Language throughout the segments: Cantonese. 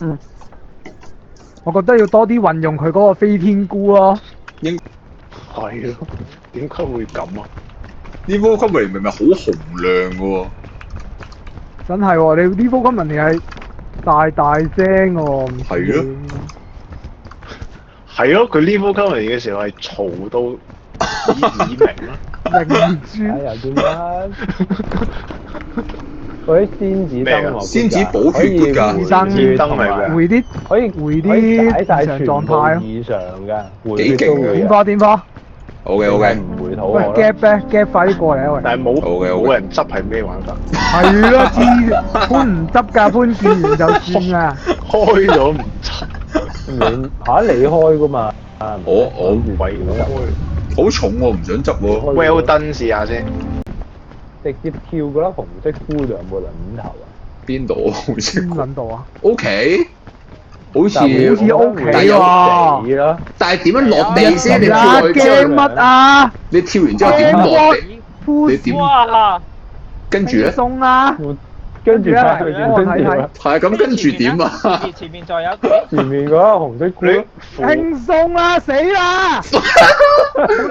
嗯，我覺得要多啲運用佢嗰個飛天菇咯。係咯，點解會咁啊？呢波級明明好洪亮嘅喎，真係喎，你呢波今日你係大聲喎，唔係咯係咯，佢 level coming 嘅時候係嘈到耳鳴啦。明珠又點樣？嗰啲仙子燈喎，仙子寶血可以㗎回燈血燈嚟同埋嘅回啲可以回可以啲解晒異常全部狀態咯。異常嘅，回幾勁啊血都會點火點火， ，OK OK，唔會肚喂餓 gap 咧 gap 快啲過嚟啊喂！但係冇好嘅好嘅冇人執係咩玩法？係咯，知潘唔執㗎，潘見完就算啦。開咗唔執，你開噶嘛？我喂好重喎，唔想執喎。 Well done 試下先。直接跳嗰粒紅色菇就有冇輪頭啊？邊度好似邊撚度啊？ OK，好似好似 OK 喎。死啦！但係點樣落地先？你跳啊落去之後，驚乜啊？你跳完之後點落地？你點？哇！跟住咧？鬆啦，跟住翻去俾點我睇睇跟住啊？係咁，跟住點啊？前面再有一個，前面嗰粒紅色菇咯，輕鬆啦，死啦！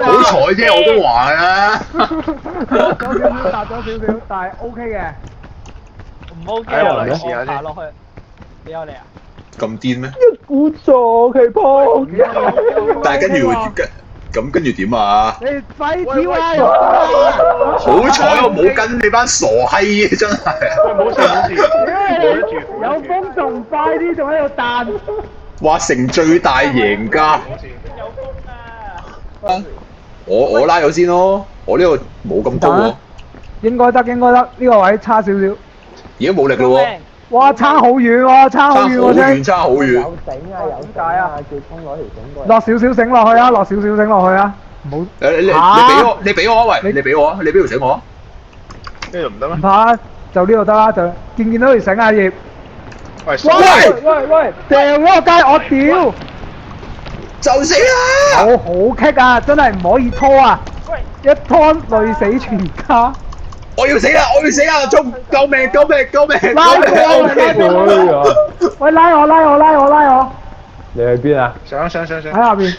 好彩啫，我都話啦。咗少少，搭咗少少，但係 OK 嘅。唔 OK 哎我啊！嚟試下先我爬落去，你有嚟啊？咁癲咩？估錯佢撲街。但係跟住會咁跟住點啊？你快啲跳啊！好彩我冇跟你班傻閪嘅真係。冇事冇事，冇得住。有風仲快啲，仲喺度彈。話成最大贏家。有風啊！我拉咗先咯，我呢個冇咁高喎，應該得，應該得，呢個位差少少。已經冇力咯喎，哇，差好遠喎，差好差好遠喎，遠，聽。差好遠。有繩啊，有繩啊，叫衝攞條繩過嚟。落少少繩落去啊，落少少繩落去啊，唔好你俾我啊，喂，你俾我啊，你俾條繩我啊。呢度唔得咩？唔怕，就呢度得啦，就見到條繩啊葉。喂，喂，掉嗰個街我屌！就死啦！我好棘啊，真係唔可以拖啊！一拖累死全家。我要死啦！我要死啦！衝！救命！救命！救命！拉過救命！喂，拉我！你去邊啊？上喺下邊。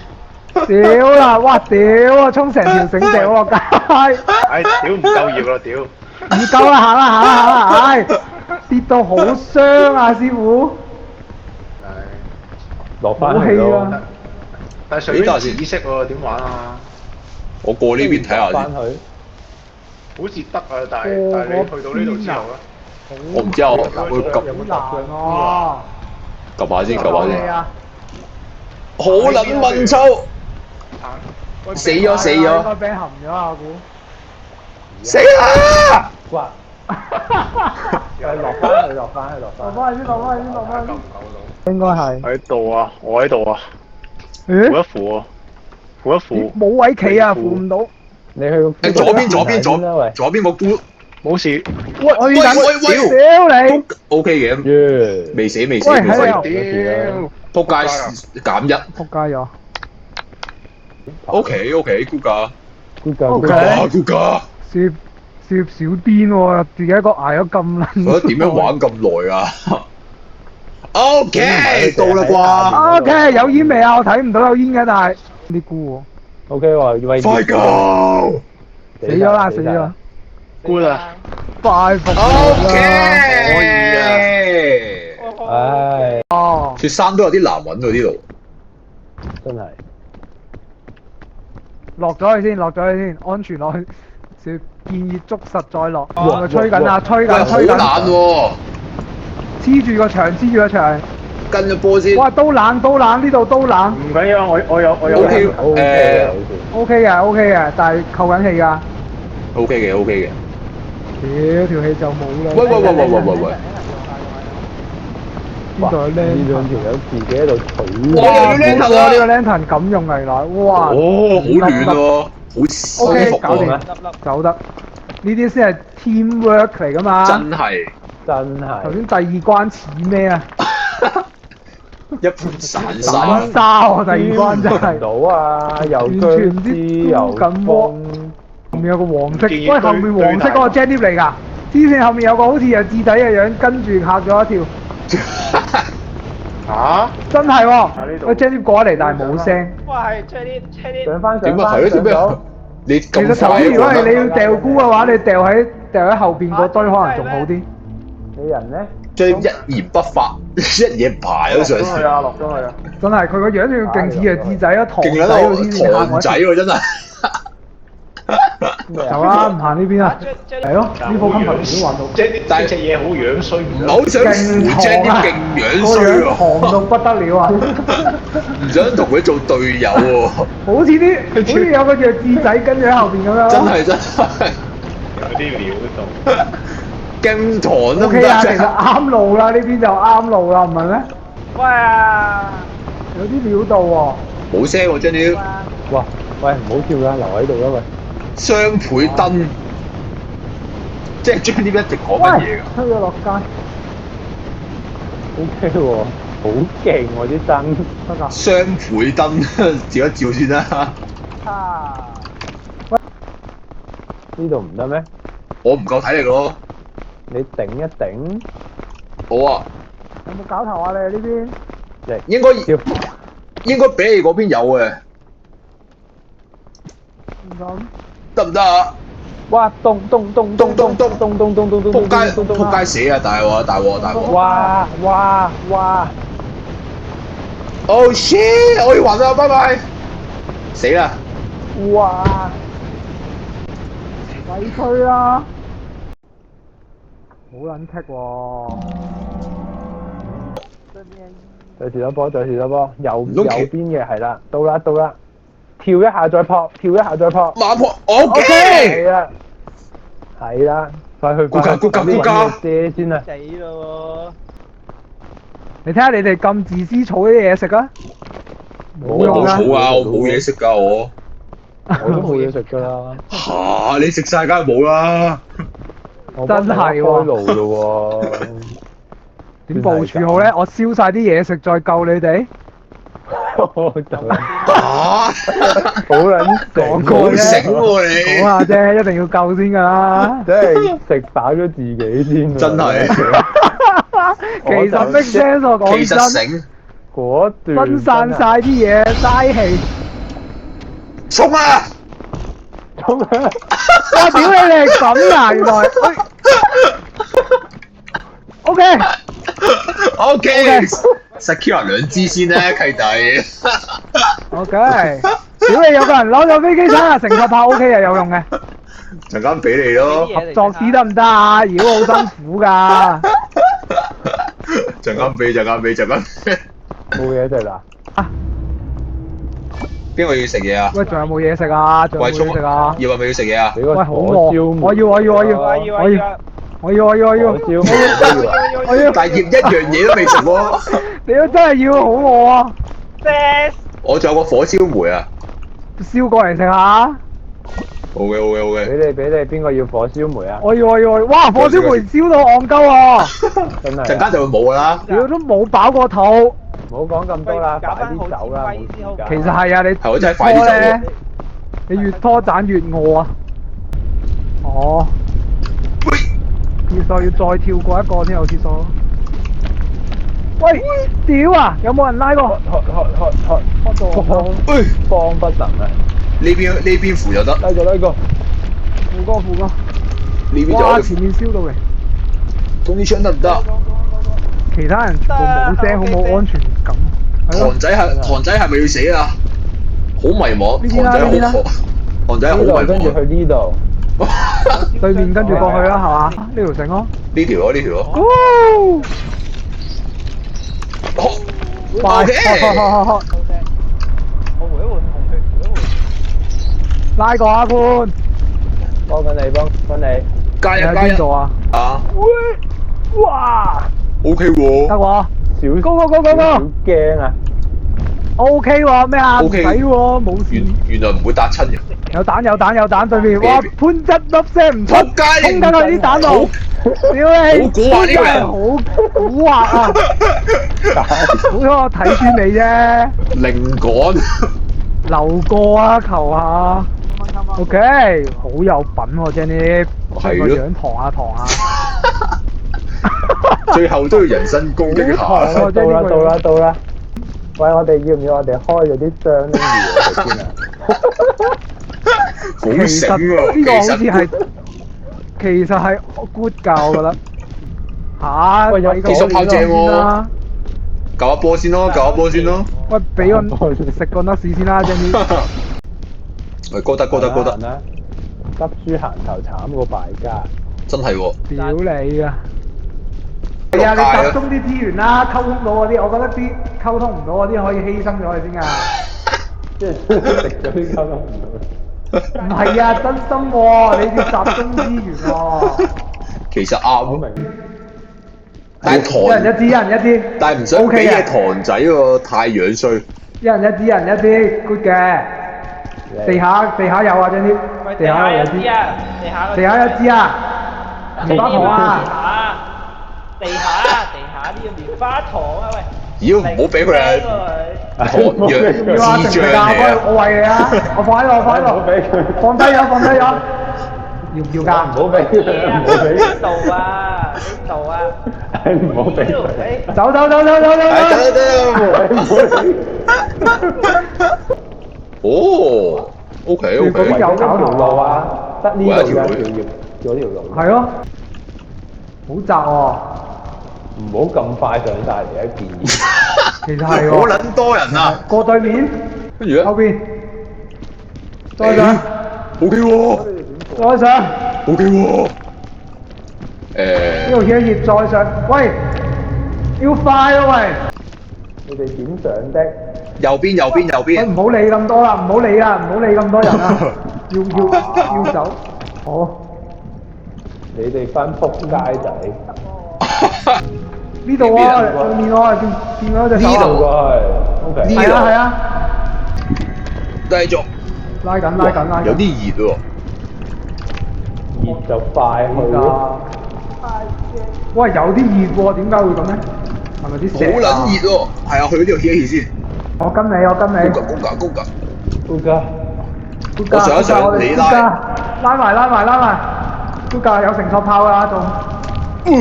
屌啦！哇屌啊！衝成條繩掉落街。唉，屌唔夠葉啦，屌！唔夠啦，行啦！唉，跌到好傷啊，師傅。落翻去好氣咯啊。但係上邊紫色喎，點玩啊？我過呢邊睇下先。翻去。好似得啊，但係你去到呢度之後咧，我唔知啊，我會好難喎。撳下先，撳下先。啊！好撚問粗，死咗！應該俾含咗啊，我估。死啦！哇！落翻去。落翻去先。應該係。喺度啊，我喺度啊，扶咦？一扶啊，扶一扶，冇位企啊，扶唔到。你去個左邊啦喂。左邊個菇冇事。喂，我要等。喂屌你！ OK 嘅，耶！未死。喂喺度屌！仆街減1。仆街咗。 OK，菇價，估計，OK 菇價。攝小癲喎，自己一個捱咗咁撚。我覺得點樣玩咁耐啊？OK，到啦啩。 ？OK，有煙未啊？我睇唔到有煙嘅，但係啲菇 OK 喎，喂。快 go！喎，死咗啦，死咗。 good 啊！快服。可以啊。唉，哦，雪山都有啲難揾喎呢度。真係。落咗去先，安全落去。建議捉實再落。哇！吹緊啊，吹喂，緊，好冷喎，黐住個牆。跟咗波先。哇！都冷，呢度都冷。唔緊要，我有 OK， OK 嘅，但係扣緊氣㗎。 OK 嘅。屌，條氣就冇啦。喂，邊度有呢兩條友自己喺度取。哇又要 lantern 啊呢個 lantern 咁用嚟啦，哇！哦，好暖喎，好舒 OK，服搞掂喎，走得。呢啲先係 teamwork 嚟㗎嘛。真係頭先第二關似咩啊？一盤散散沙。沙喎，第二關真係。到啊！又完全唔知薑又咁喎。後面有個黃色，建議喂，後面黃色嗰個 jet lift 嚟㗎。之前後面有個好似有智仔嘅樣，跟住嚇咗一跳。嚇？真係喎！呢度個 Jenny 過嚟，但係冇聲。哇係 check 上翻點啊？係咯？點咩？你其實咁快頭先如果係你要啊？掉菇嘅話，你掉喺後邊嗰堆可能仲好啲。你人咧？將一言不發，一嘢排咗上去，落咗去啊！真係佢個樣仲要勁似係智仔啊，堂勁仔嗰啲喺度堂仔喎，真係。走啦，唔行呢邊啊！係咯，呢鋪 company 都玩到。即係但係隻嘢好樣衰，唔係好想扶 Jenny 勁樣個衰樣狂到不得了啊！唔想同佢做隊友喎，好似有個弱智仔跟住喺後邊咁樣。真係有啲料到。驚堂都 O 唔 K 啊，其實得。啱路啦，呢邊就啱路啦，唔係咩？哇！有啲料到喎。冇聲喎，Jenny 哇！喂，唔好跳啦，留喺度啦喂。雙倍燈，即係 Jenny 一直講乜嘢㗎？推咗落街。 O K 喎，好勁喎啲燈。得㗎。雙倍燈，照一照先啦。啊！呢度唔得咩？我唔夠體力咯。你頂一頂。好啊，有冇搞頭啊？你呢邊？應該跳。應該比你嗰邊有嘅，咁。得唔得啊？哇！咚！仆街仆街死啊！大鑊大鑊大鑊！哇！ Oh shit！我要暈啦，拜拜！死啦！哇！鬼吹啦！好撚棘喎！再試多波，右唔通邊嘅係啦，到啦，跳一下再撲，馬撲 OK。係啦，快去估價借先啦。死咯你睇下你哋咁自私，儲啲嘢食啊！冇用啊！好啊，我冇嘢食㗎我。我都冇嘢食㗎啦。嚇！你食晒梗係冇啦。真係喎開路咯喎。點部署好咧？我燒晒啲嘢食再救你哋。嚇！好撚講好過啫醒喎你。講下啫，一定要救先㗎啦。真係食飽咗自己先。真係。其實 make sense 我講其實真，醒。嗰段分散晒啲嘢，嘥氣。衝啊！咁樣。哇！屌你哋咁啊！原來。O K。OK。secure 兩支先啦，契弟。O K。屌你有個人攞咗飛機餐啊，成個炮 O K 啊，有用嘅。陣間俾你咯。合作試得唔得啊？如果好辛苦㗎。陣間俾。冇嘢食啦。邊個要食嘢啊？喂，仲有冇嘢食啊？仲有冇嘢食啊？要係咪要食嘢啊？俾個喂，好火餓！燒我要！火燒但係葉一樣嘢都未食喎。你都真係要好餓啊！我仲有個火燒梅啊。燒過嚟食下。好嘅。俾你，邊個要火燒梅啊？我要！哇！火燒梅燒到戇鳩啊！真係。陣間就會冇㗎啦。屌都冇飽過肚。唔好講咁多啦，快啲走啦，冇時間。其實係啊，你係我真係快啲走喎。你越拖盞越餓啊！哦。廁所要再跳過一個先有廁所。喂！屌啊！有冇人拉過？幫不能啊！呢邊扶就得。拉個。副歌。呢邊就哇！可以扶。前面燒到嚟。公啲槍得唔得？其他人全部冇聲，好冇安全感。係咯。堂仔係咪要死啊？好迷茫。呢邊啦呢邊啦堂仔好迷茫。跟住去呢度。對面跟住過去啦，係嘛？呢條繩咯。呢條咯。快！ OK。我回一回紅血，拉過阿潘。幫緊你。加你喺邊度啊？啊哇！ ！OK 得喎。喎。高！好驚啊！ O K 喎，咩啊？唔 OK 使喎，冇事。原來唔會搭親嘅。有蛋對面。哇！潘一粒聲唔出，仆街衝緊去啲蛋度。屌你！好蠱惑呢個人真係好蠱惑啊！好彩我睇穿你啫。靈感。流過啊，求下。O K，好有品喎，Jenny。係咯個樣堂下。最後都要人身攻擊下。哦到啦到啦到啦！喂，我哋要唔要我哋開嗰啲箱拎住先啊？好其實醒喎，呢個好似係，其實係 good 教我覺得。嚇，喂有技術炮正喎啦。救一波先咯，救一波先咯。喂，俾我食個 nuts 先啦，Jenny。喂，高得高得高得，啦！執輸行頭慘過敗家。真係喎。屌你啊！係啊，你集中啲資源啦，溝通到嗰啲，我覺得啲溝通唔到嗰啲可以犧牲咗佢先㗎。即係食咗啲溝通唔到。唔係啊，真心喎，你要集中資源喎。其實啱，好明。但係糖，一人一支，一人一支。但係唔想 OK 俾嘅嘢糖仔喎，太樣衰。一人一支，一人一支 good 嘅。地下有啊，張啲。喂，地下有支啊，地下一支啊。棉花糖啊！地下啲棉花糖啊喂！妖，唔好俾佢啊！糖藥要啊，智食唔食啊？障嚟啊！我餵你啊！我放喺度，我放喺唔好俾度。佢。放低咗，放低咗。要唔要㗎？唔好俾佢，唔好俾呢度啊，呢度啊，佢，唔好俾佢。走走走走走走哎，走。得，哦，OK 嗰啲 OK，有搞頭路啊，得呢度嘅有一條路條路。係咯，好窄喎。唔好咁快上晒嚟嘅建議。其實係喎。好撚多人啊！過對面，跟住咧後邊，再上， ，OK 喎再上， ，OK 喎。呢度歇一歇，再上。喂，要快啊喂！你哋點上的？右邊右邊右喂，邊，唔好理咁多啦，唔好理啊，唔好理咁多人啊，要走。好，你哋班仆街仔。呢度啊，對面喎，見到隻手啊。呢度過去。OK。呢係啊係啊，繼續。拉緊拉緊拉緊。有啲熱喎。熱就快去咯。喂，有啲熱喎，點解會咁咧？係咪啲好石啊？撚熱喎，係啊，去呢度歇一歇先。我跟你，我跟你。高格高格高格，高家。我上一上你拉。拉埋拉埋拉埋。高架有承托炮㗎仲。喂，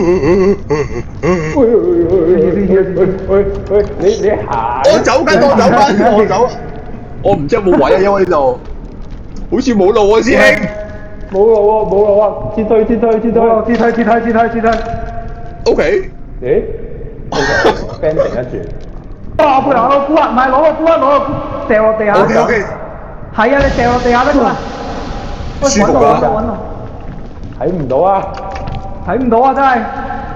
你行。我走緊，我走緊，我走。我唔知有冇位啊，因為呢度好似冇路啊，師兄。冇路喎，冇路啊！撤退，撤退，撤退。撤退。 OK，咦？OK，band 停一轉。哇！背後有個箍啊，唔係攞個箍啊，攞個箍掉落地下。 OK，係啊，你掉落地下得㗎啦。喂，舒服㗎揾到。睇唔到啊！睇唔到啊！真係，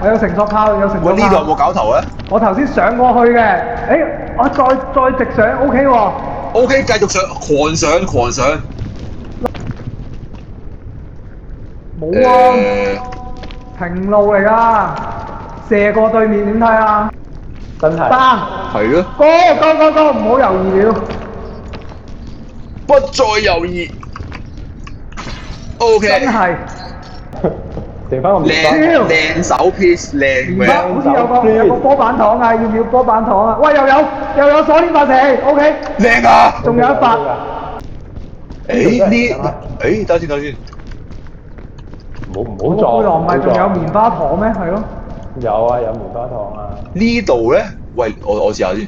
我有承托炮，有承托炮。喂，呢度有冇搞頭咧我頭先上過去嘅，我再直上 OK 喎。 ？OK，繼續上，狂上。冇啊，平路嚟㗎，射過對面點睇啊？真係。三係咯，，Go，唔好猶豫了。不再猶豫。OK，真係。剩翻個棉靚靚手 piece，靚而家好似有手個波板糖啊，要唔要波板糖啊？喂，又有鎖鏈發射 OK，靚啊！仲有一發。等先，唔好撞。背囊唔係仲有棉花糖咩？係咯。有啊，有棉花糖啊。呢度咧，喂，我試下先。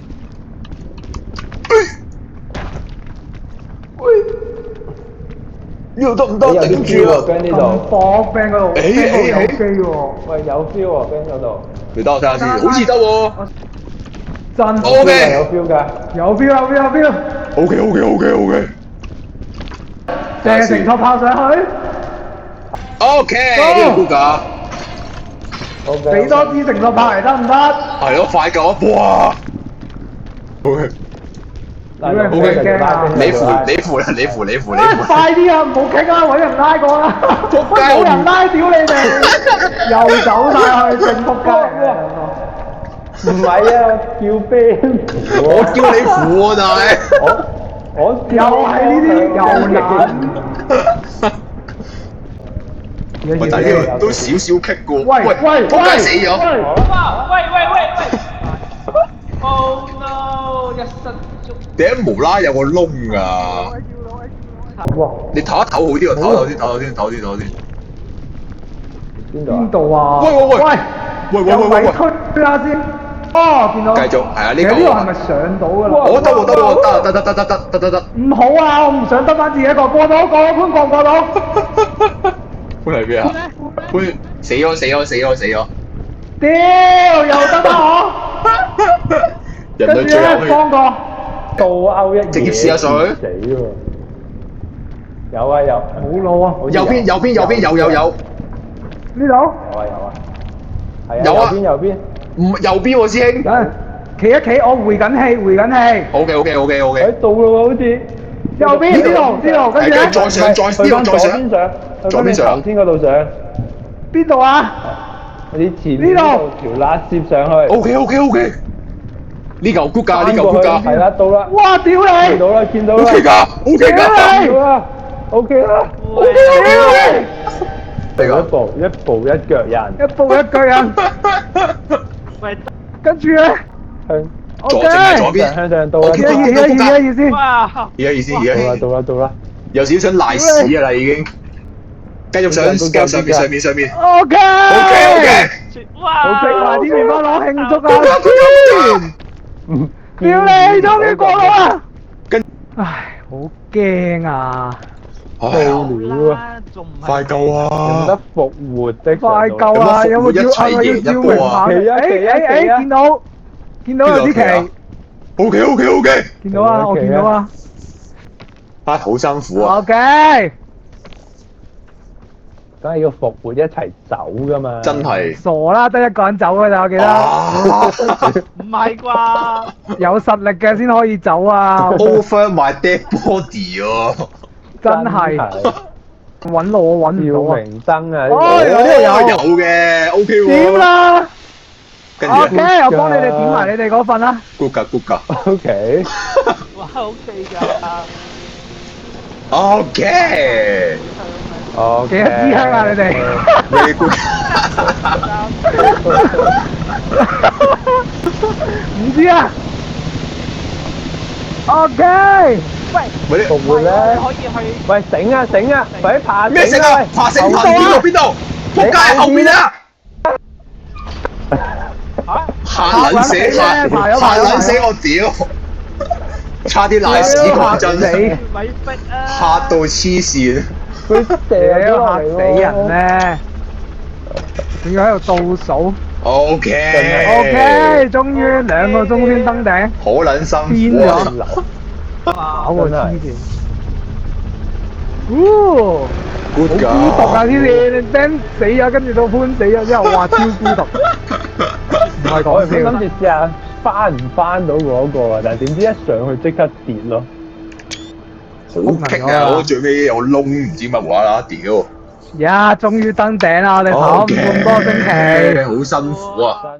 呢度得唔得？頂住啊！ ，band 呢咁度。放 band 嗰度誒，band 嗰度有機喎。喂，有 feel 喎，band 嗰度。你等我睇下先，好似得喎。真。OK 有 feel 㗎。有 feel。 OK，射承托炮上去。 OK，呢個高架。 OK。俾多支承托炮嚟得唔得？係咯，快救啊！哇！OK，你扶啦！快啲啊！唔好傾啊！揾人拉過啦！冇人拉屌你哋，又走晒去正仆街。唔係啊，叫 band。我叫你扶喎，但係我又係呢啲又難。喂，但係呢度都少少棘過。喂，仆街死咗。哇！喂！Oh no！一失足。點解無啦有個窿㗎？哇！你唞一唞好啲喎，唞先。邊度啊？邊度啊？喂！喂喂有喂喂喂，位推下先。哦，見到。繼續係啊呢其實呢個個係咪上到㗎啦？我得喎得喎，得。唔好啊！我唔想得翻自己一個，過到過到。搬嚟邊啊？搬死咗！屌，又得翻我。人類跟住咧，最後氣。幫個。倒勾一嘢直接試下水死喎！有啊有，冇路啊！右邊有，呢度。係啊，有啊右邊，唔右邊喎師兄。等企一企，我回緊氣。 OK。喺度咯好似。右邊呢度，跟住咧係再上去返左邊上，左邊上頭先嗰度上，邊度啊？你前面呢度條罅攝上去。 OK。呢嚿谷㗎，係啦，到啦。哇！屌你！見到啦。 OK 㗎，OK 㗎。到啦，OK 啦。嚟一步一腳印。一步一腳印。喂，跟住咧向左淨係左，OK。邊。向上到啦。意思。哇！而家意思，到啦。有少少想賴屎啊啦已經。繼續上面。 OK。哇！好食埋啲麵包攞慶祝啊！屌你，終於過到啦！唉，好驚啊！唉，料啊！仲唔係快救有啊！得復活的。快救啊！有冇叫係咪要照明下？誒，見到有啲旗， OK。見到啊，我見到啊。啊，好辛苦啊！ OK。梗係要復活一齊走噶嘛。真係。傻啦，得一個人走㗎咋，我記得。啊唔係啩？有實力嘅先可以走啊！ Over my dead body 喎。真係揾路我揾唔到啊！照明燈啊！哦，呢度有。有嘅，OK 喎。點啦跟住？OK，我幫你哋點埋你哋嗰份啦。 good 㗎。 OK。哇，OK 㗎。 OK。幾多支香啊？你哋 Very good。唔知啊。OK。喂，復活咧。可以去。喂，醒啊！快啲爬！咩繩啊？爬繩爬邊度？仆街後面啊！嚇撚死我屌！差啲賴屎講真，咪逼啊！嚇到黐線。佢射咗落嚇嚟死人咧！仲要喺度倒數。 OK。 OK，終於2個鐘先登頂。好撚辛癲苦啊！咗。哇！搞喎黐線。好 good 孤獨啊！黐線，你 Ben 死咗，跟住到潘死咗之後，哇超孤獨。唔係講我諗笑。住試下翻唔翻到嗰個啊，但係點知一上去即刻跌咯。好勁啊！我最尾有窿，唔知乜話啦，屌！呀，終於登頂啦！我哋跑咁多星期。好辛苦啊！